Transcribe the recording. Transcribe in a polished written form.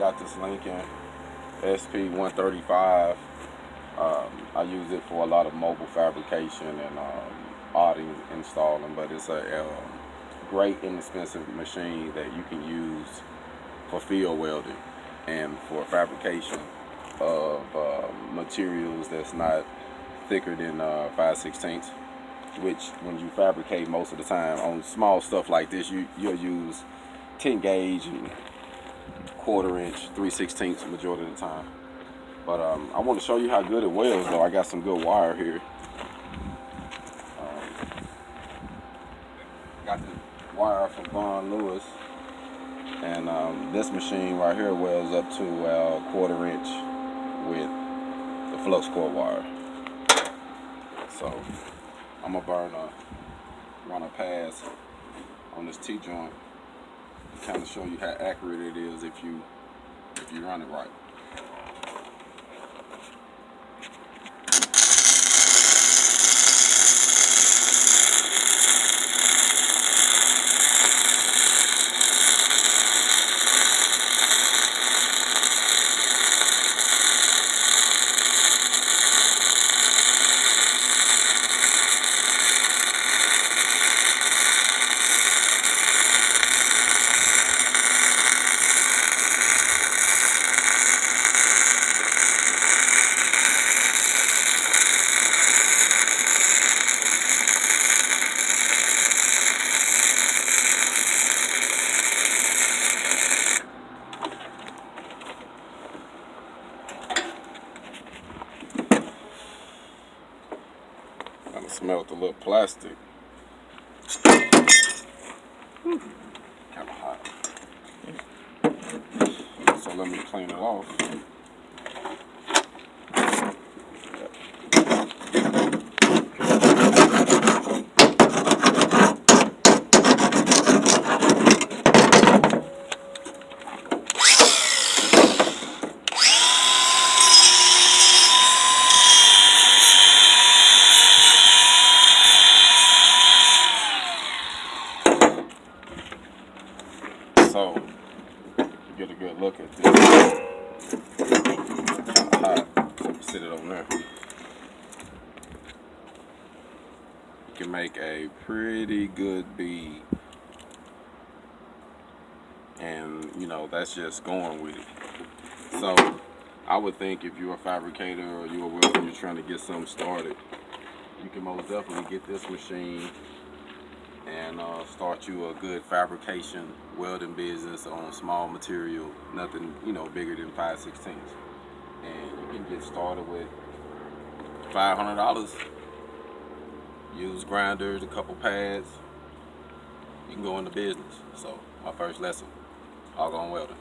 got this Lincoln SP135. I use it for a lot of mobile fabrication and odding installing, but it's a great inexpensive machine that you can use for field welding and for fabrication of materials that's not thicker than 5/16, which when you fabricate most of the time on small stuff like this, you'll use 10 gauge and 1/4 inch 3/16 majority of the time. But I want to show you how good it welds though. I got some good wire here. Got the wire from Von Lewis, and this machine right here welds up to 1/4 inch with the flux core wire. So I'm gonna run a pass on this T-joint, kind of show you how accurate it is if you run it right. Kind of smelled the little plastic. Kind of hot. So let me clean it off. So, get a good look at this. Kind of hot, so we sit it on there. You can make a pretty good bead, and you know that's just going with it. So, I would think if you're a fabricator or you're a welder, you're trying to get something started, you can most definitely get this machine and start you a good fabrication welding business on small material, nothing bigger than 5/16, and you can get started with $500. Use grinders, a couple pads, you can go into business. So my first lesson, HogOn Welding.